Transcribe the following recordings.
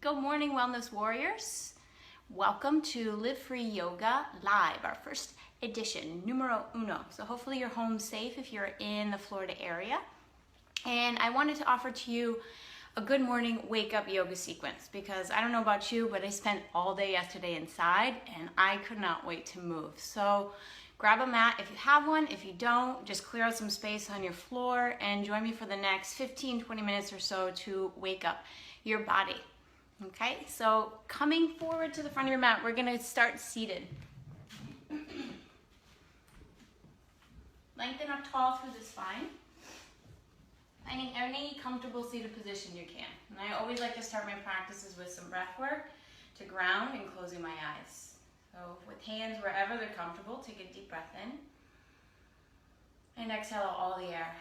Good morning, Wellness Warriors. Welcome to Live Free Yoga Live, our first edition, numero uno. So hopefully you're home safe if you're in the Florida area. And I wanted to offer to you a good morning wake up yoga sequence because I don't know about you, but I spent all day yesterday inside and I could not wait to move. So grab a mat if you have one. If you don't, just clear out some space on your floor and join me for the next 15-20 minutes or so to wake up your body. Okay, so coming forward to the front of your mat, we're gonna start seated. Lengthen up tall through the spine. Finding any comfortable seated position you can. And I always like to start my practices with some breath work to ground and closing my eyes. So with hands wherever they're comfortable, take a deep breath in. And exhale out all the air.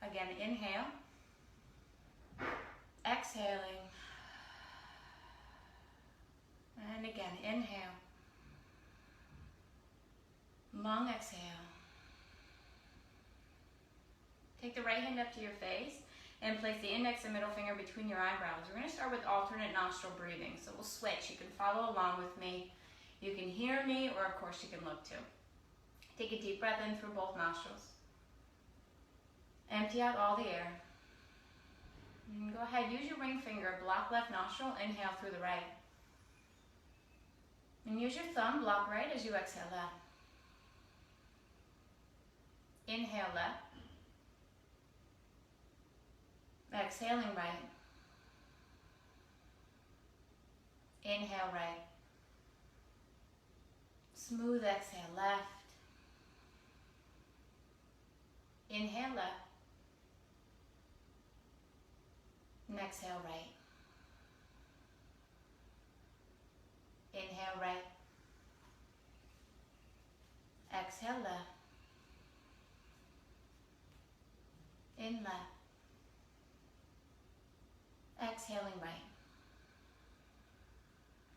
Again, inhale. Exhaling. And again, inhale. Long exhale. Take the right hand up to your face and place the index and middle finger between your eyebrows. We're going to start with alternate nostril breathing. So we'll switch. You can follow along with me. You can hear me, or of course you can look too. Take a deep breath in through both nostrils. Empty out all the air. And go ahead, use your ring finger, block left nostril, inhale through the right. And use your thumb, block right as you exhale left. Inhale left. Exhaling right. Inhale right. Smooth exhale left. Inhale left. And exhale right. Inhale right. Exhale left. In left. Exhaling right.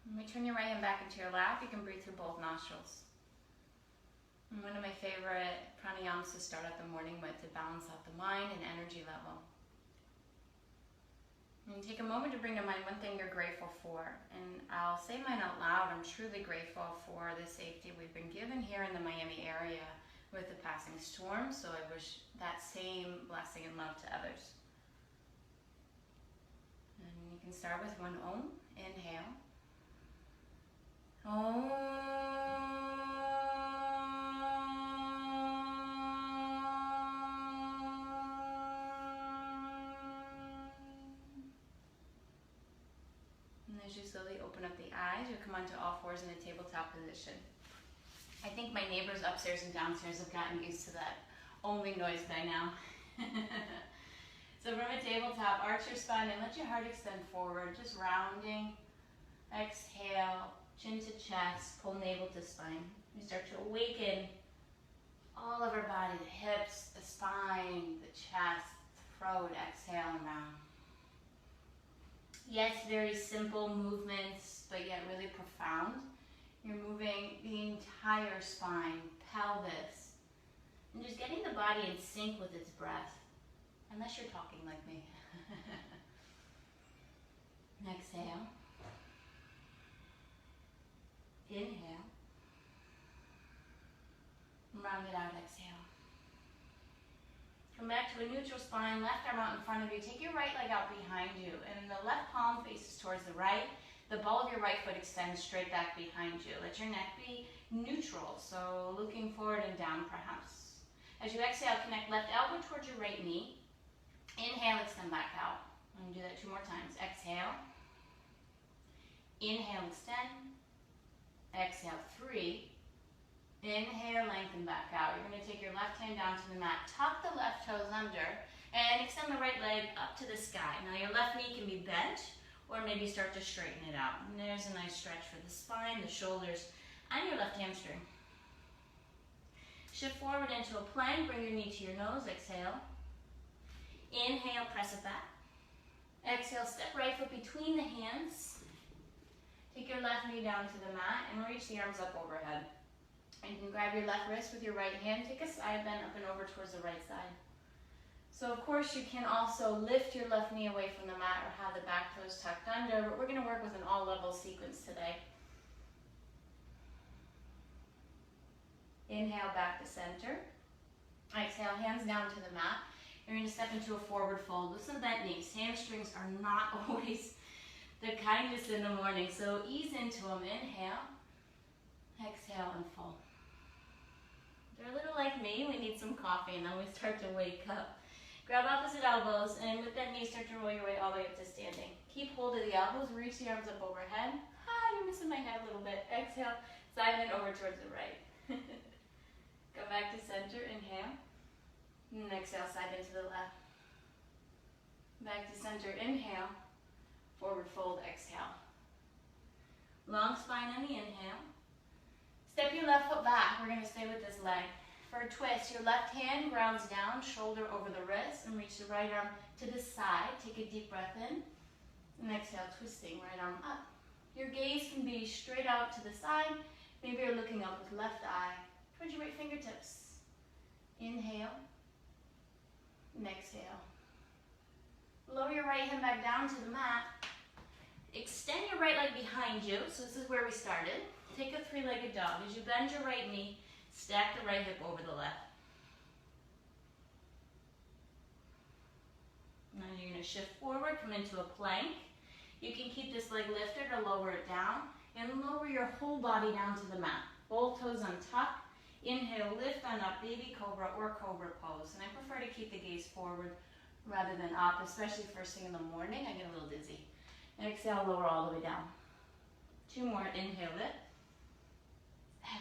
When you turn your right hand back into your lap, you can breathe through both nostrils. And one of my favorite pranayams to start out the morning with to balance out the mind and energy level. And take a moment to bring to mind one thing you're grateful for. And I'll say mine out loud. I'm truly grateful for the safety we've been given here in the Miami area with the passing storm. So I wish that same blessing and love to others. And you can start with one Om. Inhale. Om. As you slowly open up the eyes, you'll come onto all fours in a tabletop position. I think my neighbors upstairs and downstairs have gotten used to that only noise by now. So from a tabletop, arch your spine and let your heart extend forward, just rounding. Exhale, chin to chest, pull navel to spine. We start to awaken all of our body, the hips, the spine, the chest, the throat. Exhale and round. Yes, very simple movements, but yet really profound. You're moving the entire spine, pelvis, and just getting the body in sync with its breath, unless you're talking like me. Exhale. Inhale. Round it out, exhale. Come back to a neutral spine, left arm out in front of you. Take your right leg out behind you, and the left palm faces towards the right. The ball of your right foot extends straight back behind you. Let your neck be neutral, so looking forward and down perhaps. As you exhale, connect left elbow towards your right knee. Inhale, extend back out. I'm going to do that 2 more times. Exhale. Inhale, extend. Exhale, 3. Inhale, lengthen back out. You're going to take your left hand down to the mat, tuck the left toes under, and extend the right leg up to the sky. Now your left knee can be bent, or maybe start to straighten it out. And there's a nice stretch for the spine, the shoulders, and your left hamstring. Shift forward into a plank, bring your knee to your nose, exhale. Inhale, press it back. Exhale, step right foot between the hands. Take your left knee down to the mat and reach the arms up overhead. And you can grab your left wrist with your right hand, take a side bend up and over towards the right side. So of course you can also lift your left knee away from the mat or have the back toes tucked under, but we're going to work with an all level sequence today. Inhale back to center. Exhale, hands down to the mat. You're going to step into a forward fold with some bent knees. Hamstrings are not always the kindest in the morning, so ease into them. Inhale, exhale, and fold. They're a little like me. We need some coffee, and then we start to wake up. Grab opposite elbows, and with that knee, start to roll your way all the way up to standing. Keep hold of the elbows, reach the arms up overhead. You're missing my head a little bit. Exhale, side bend over towards the right. Go back to center, inhale. And exhale, side bend to the left. Back to center, inhale. Forward fold, exhale. Long spine on the inhale. Step your left foot back. We're going to stay with this leg. For a twist, your left hand grounds down, shoulder over the wrist, and reach the right arm to the side. Take a deep breath in, and exhale, twisting, right arm up. Your gaze can be straight out to the side. Maybe you're looking up with left eye towards your right fingertips. Inhale, and exhale. Lower your right hand back down to the mat. Extend your right leg behind you. So this is where we started. Take a three-legged dog. As you bend your right knee, stack the right hip over the left. Now you're going to shift forward, come into a plank. You can keep this leg lifted or lower it down, and lower your whole body down to the mat. Both toes untucked. Inhale, lift on up, baby cobra or cobra pose. And I prefer to keep the gaze forward rather than up, especially first thing in the morning. I get a little dizzy. And exhale, lower all the way down. Two more, inhale, lift.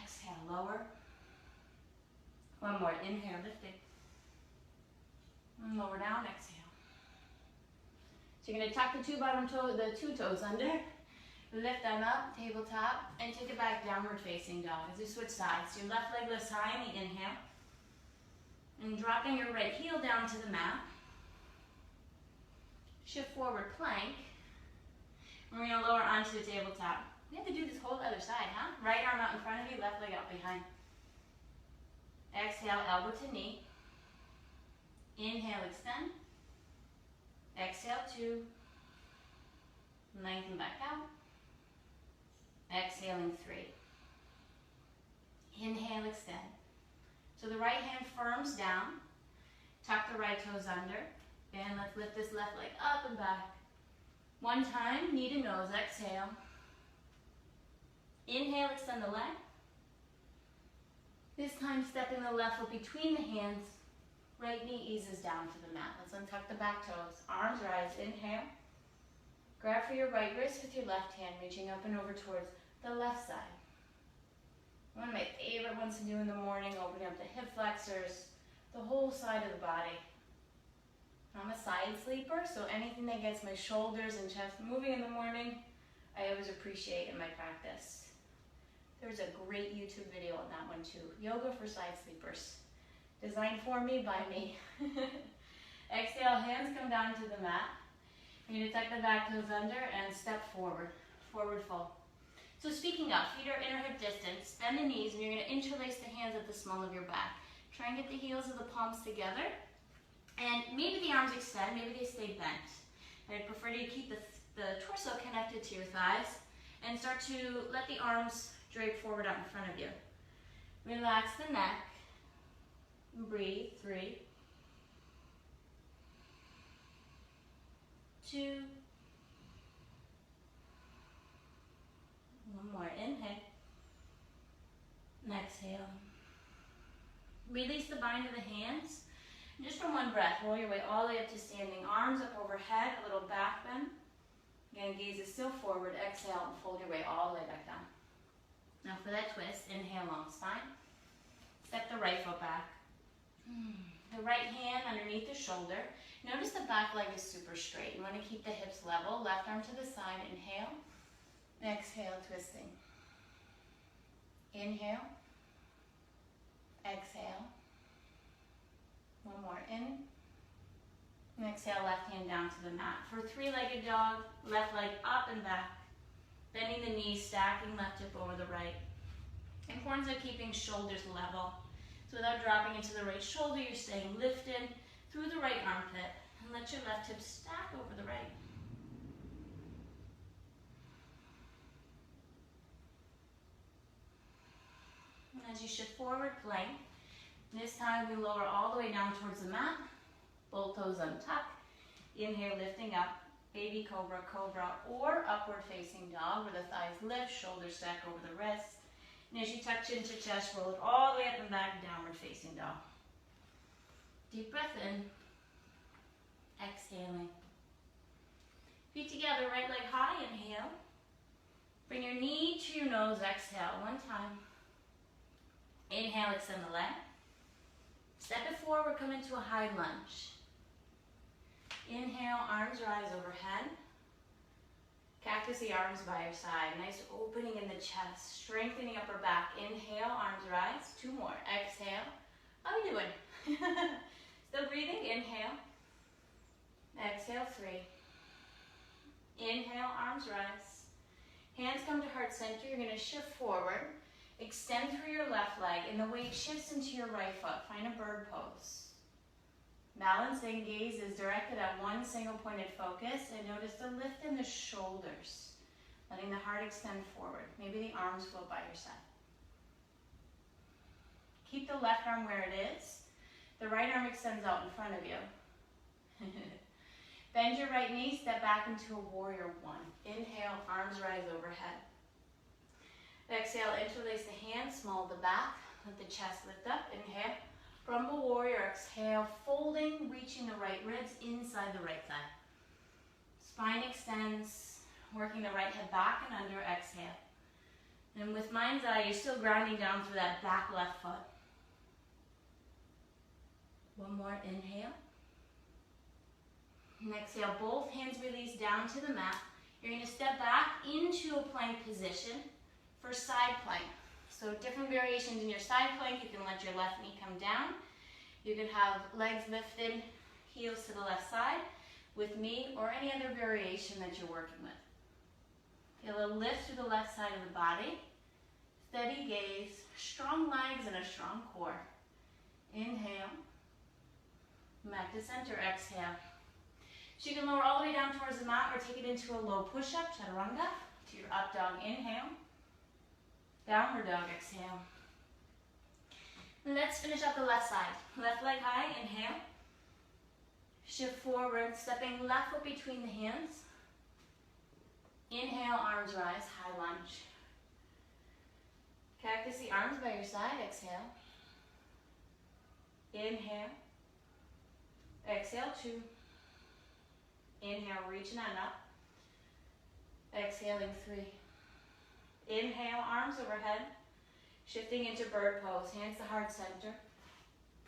Exhale, lower. One more, inhale, lifting. And lower down, exhale. So you're going to tuck the two toes under, lift them up, tabletop, and take it back, downward facing dog. As you switch sides, your left leg lifts high on the inhale, and dropping your right heel down to the mat. Shift forward, plank. We're going to lower onto the tabletop. We have to do this whole other side, huh? Right arm out in front of you, left leg out behind. Exhale, elbow to knee. Inhale, extend. Exhale, two. Lengthen back out. Exhaling, three. Inhale, extend. So the right hand firms down. Tuck the right toes under. And let's lift this left leg up and back. One time, knee to nose, exhale. Inhale, extend the leg. This time, stepping the left foot between the hands. Right knee eases down to the mat. Let's untuck the back toes. Arms rise, inhale. Grab for your right wrist with your left hand, reaching up and over towards the left side. One of my favorite ones to do in the morning, opening up the hip flexors, the whole side of the body. I'm a side sleeper, so anything that gets my shoulders and chest moving in the morning, I always appreciate in my practice. There's a great YouTube video on that one too. Yoga for side sleepers. Designed for me, by me. Exhale, hands come down to the mat. You're going to tuck the back toes under and step forward. Forward fold. So speaking up, feet are inner hip distance. Bend the knees and you're going to interlace the hands at the small of your back. Try and get the heels of the palms together. And maybe the arms extend, maybe they stay bent. I'd prefer you to keep the torso connected to your thighs and start to let the arms drape forward out in front of you. Relax the neck. Breathe. 3, 2, one more. Inhale. And exhale. Release the bind of the hands. Just from one breath, roll your way all the way up to standing. Arms up overhead, a little back bend. Again, gaze is still forward. Exhale and fold your way all the way back down. Now for that twist, inhale, long spine. Step the right foot back. The right hand underneath the shoulder. Notice the back leg is super straight. You want to keep the hips level. Left arm to the side. Inhale. Exhale, twisting. Inhale. Exhale. One more. In. And exhale, left hand down to the mat. For three-legged dog, left leg up and back. Bending the knees, stacking left hip over the right. Importance of keeping shoulders level. So without dropping into the right shoulder, you're staying lifted. through the right armpit, and let your left hip stack over the right. And as you shift forward, plank. This time we lower all the way down towards the mat. Both toes untucked. Inhale, lifting up. Baby cobra, cobra, or upward facing dog where the thighs lift, shoulders stack over the wrists. And as you tuck chin to chest, roll it all the way up and back, downward facing dog. Deep breath in. Exhaling. Feet together, right leg high, inhale. Bring your knee to your nose, exhale, one time. Inhale, extend the leg. Step it forward, come into a high lunge. Inhale, arms rise overhead. Cactus the arms by your side. Nice opening in the chest, strengthening upper back. Inhale, arms rise. 2 more. Exhale. How are we doing? Still breathing. Inhale. Exhale, 3. Inhale, arms rise. Hands come to heart center. You're going to shift forward. Extend through your left leg, and the weight shifts into your right foot. Find a bird pose. Balancing gaze is directed at one single pointed focus, and notice the lift in the shoulders, letting the heart extend forward. Maybe the arms float by your side. Keep the left arm where it is. The right arm extends out in front of you. Bend your right knee, step back into a warrior 1. Inhale, arms rise overhead. Exhale, interlace the hands, small the back, let the chest lift up. Inhale. Rumble warrior, exhale, folding, reaching the right ribs inside the right thigh. Spine extends, working the right hip back and under, exhale. And with mind's eye, you're still grounding down through that back left foot. 1 more, inhale. And exhale, both hands release down to the mat. You're going to step back into a plank position for side plank. So different variations in your side plank. You can let your left knee come down. You can have legs lifted, heels to the left side with me, or any other variation that you're working with. Feel a lift through the left side of the body. Steady gaze, strong legs and a strong core. Inhale. Back to center, exhale. So you can lower all the way down towards the mat or take it into a low push-up, chaturanga, to your up dog, inhale. Downward dog, exhale. And let's finish up the left side. Left leg high, inhale. Shift forward, stepping left foot between the hands. Inhale, arms rise, high lunge. Cactus the arms by your side, exhale. Inhale. Exhale, 2. Inhale, reaching on up. Exhaling, 3. Inhale, arms overhead. Shifting into bird pose, hands to heart center.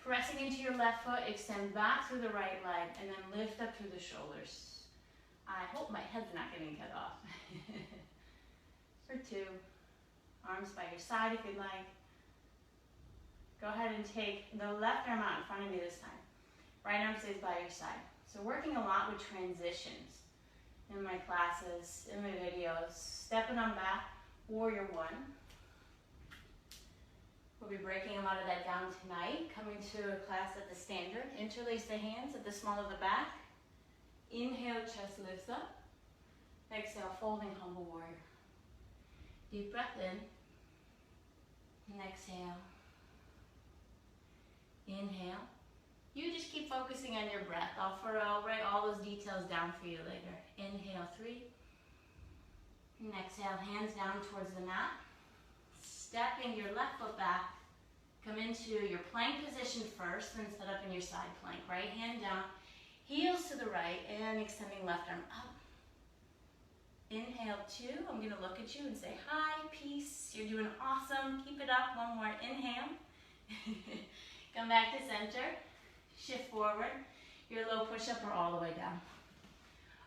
Pressing into your left foot, extend back through the right leg, and then lift up through the shoulders. I hope my head's not getting cut off. For 2. Arms by your side if you'd like. Go ahead and take the left arm out in front of you this time. Right arm stays by your side. So working a lot with transitions in my classes, in my videos. Stepping on back, warrior 1. We'll be breaking a lot of that down tonight. Coming to a class at the standard. Interlace the hands at the small of the back. Inhale, chest lifts up. Exhale, folding humble warrior. Deep breath in. And exhale. Inhale. You just keep focusing on your breath. I'll write all those details down for you later. Inhale, 3. And exhale, hands down towards the mat. Stepping your left foot back. Come into your plank position first, then set up in your side plank. Right hand down, heels to the right, and extending left arm up. Inhale, 2. I'm going to look at you and say, hi, peace. You're doing awesome. Keep it up. 1 more. Inhale. Come back to center. Shift forward. Your low push-up or all the way down.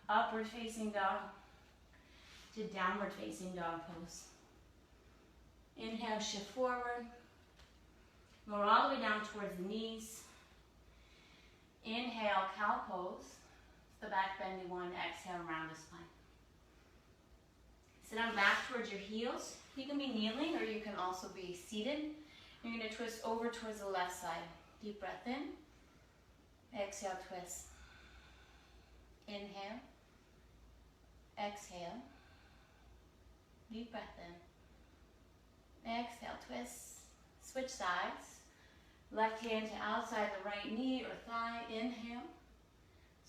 Upward facing dog to downward facing dog pose. Inhale, shift forward. Lower all the way down towards the knees. Inhale, cow pose. It's the back bendy one. Exhale, round the spine. Sit on back towards your heels. You can be kneeling or you can also be seated. You're going to twist over towards the left side. Deep breath in. Exhale, twist. Inhale. Exhale. Deep breath in. Exhale, twist. Switch sides. Left hand to outside the right knee or thigh. Inhale.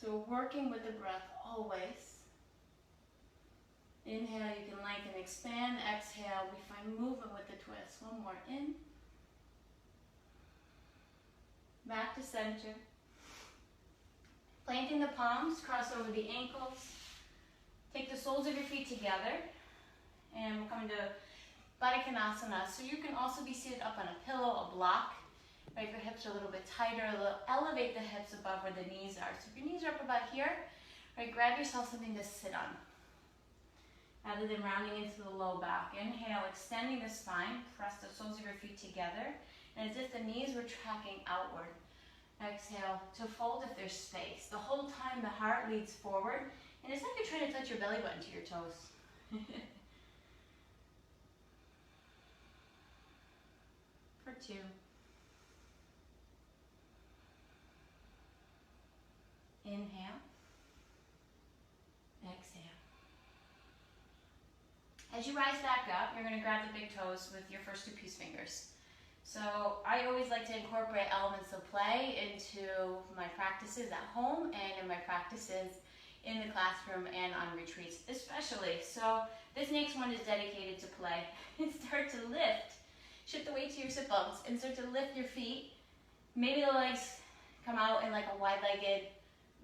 So we're working with the breath always. Inhale, you can lengthen, expand. Exhale, we find movement with the twist. One more, in. Back to center. Planting the palms, cross over the ankles. Take the soles of your feet together. And we'll come into Baddha Konasana. So you can also be seated up on a pillow, a block. Right, if your hips are a little bit tighter, elevate the hips above where the knees are. So if your knees are up about here, right, grab yourself something to sit on. Rather than rounding into the low back. Inhale, extending the spine, press the soles of your feet together, and as if the knees were tracking outward. Exhale to fold if there's space. The whole time the heart leads forward, and it's like you're trying to touch your belly button to your toes. For 2. Inhale. Exhale. As you rise back up, you're going to grab the big toes with your first 2 peace fingers. So I always like to incorporate elements of play into my practices at home and in my practices in the classroom and on retreats especially. So this next one is dedicated to play. Start to lift. Shift the weight to your sit bones and start to lift your feet. Maybe the legs come out in like a wide-legged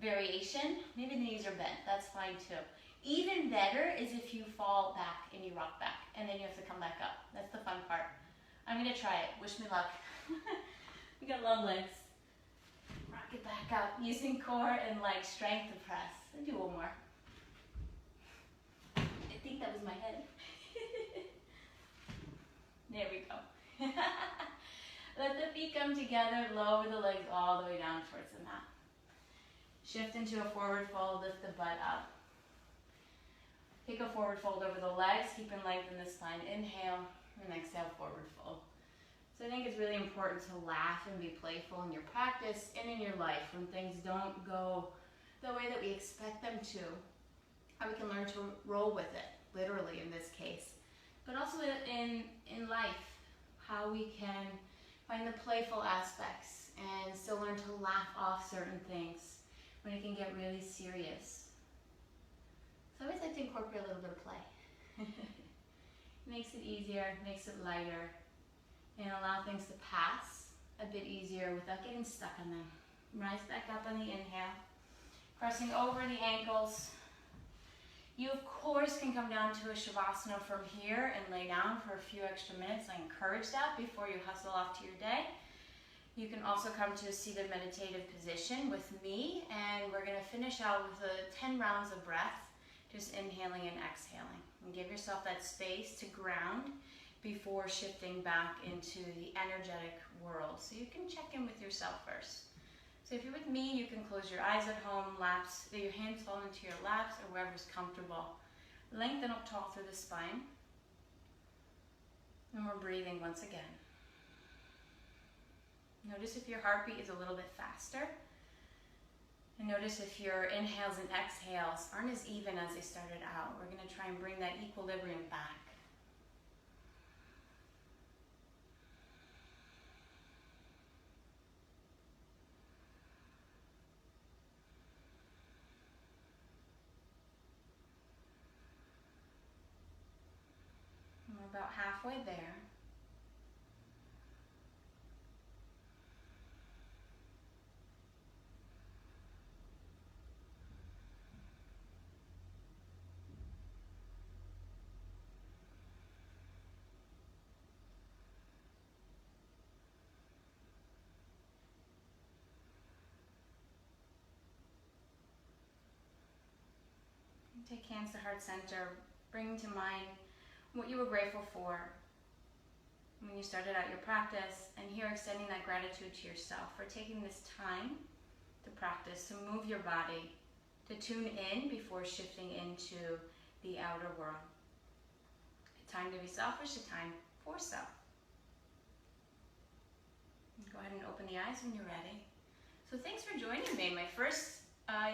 variation. Maybe the knees are bent. That's fine too. Even better is if you fall back and you rock back and then you have to come back up. That's the fun part. I'm going to try it. Wish me luck. We got long legs. Rock it back up using core and leg strength to press. I'll do one more. I think that was my head. There we go. Let the feet come together. Lower the legs all the way down towards the mat. Shift into a forward fold. Lift the butt up. Take a forward fold over the legs, keep in length in the spine. Inhale, and exhale, forward fold. So I think it's really important to laugh and be playful in your practice and in your life when things don't go the way that we expect them to. How we can learn to roll with it, literally in this case. But also in life, how we can find the playful aspects and still learn to laugh off certain things when it can get really serious. So I always like to incorporate a little bit of play. Makes it easier, makes it lighter, and allow things to pass a bit easier without getting stuck on them. Rise back up on the inhale, crossing over the ankles. You, of course, can come down to a Shavasana from here and lay down for a few extra minutes. I encourage that before you hustle off to your day. You can also come to a seated meditative position with me, and we're going to finish out with 10 rounds of breath. Just inhaling and exhaling. And give yourself that space to ground before shifting back into the energetic world. So you can check in with yourself first. So if you're with me, you can close your eyes at home, laps, your hands fall into your laps or wherever's comfortable. Lengthen up tall through the spine. And we're breathing once again. Notice if your heartbeat is a little bit faster. And notice if your inhales and exhales aren't as even as they started out. We're going to try and bring that equilibrium back. And we're about halfway there. Take hands to heart center. Bring to mind what you were grateful for when you started out your practice, and here extending that gratitude to yourself for taking this time to practice, to move your body, to tune in before shifting into the outer world. A time to be selfish, a time for self. Go ahead and open the eyes when you're ready. So thanks for joining me. My first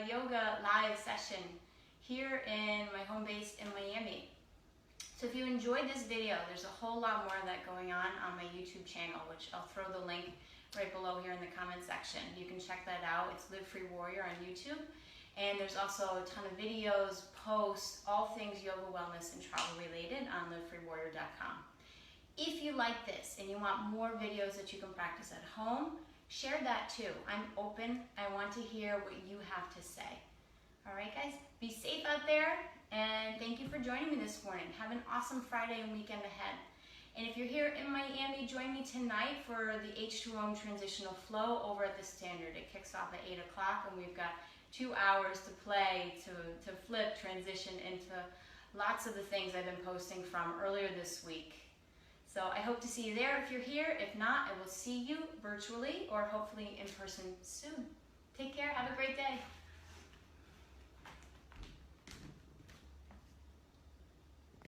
yoga live session here in my home base in Miami. So if you enjoyed this video, there's a whole lot more of that going on my YouTube channel, which I'll throw the link right below here in the comment section. You can check that out. It's Live Free Warrior on YouTube. And there's also a ton of videos, posts, all things yoga, wellness, and travel related on livefreewarrior.com. If you like this and you want more videos that you can practice at home, share that too. I'm open. I want to hear what you have to say. All right, guys, be safe out there, and thank you for joining me this morning. Have an awesome Friday and weekend ahead. And if you're here in Miami, join me tonight for the H2O Transitional Flow over at the Standard. It kicks off at 8 o'clock, and we've got 2 hours to play, to flip, transition into lots of the things I've been posting from earlier this week. So I hope to see you there if you're here. If not, I will see you virtually or hopefully in person soon. Take care. Have a great day.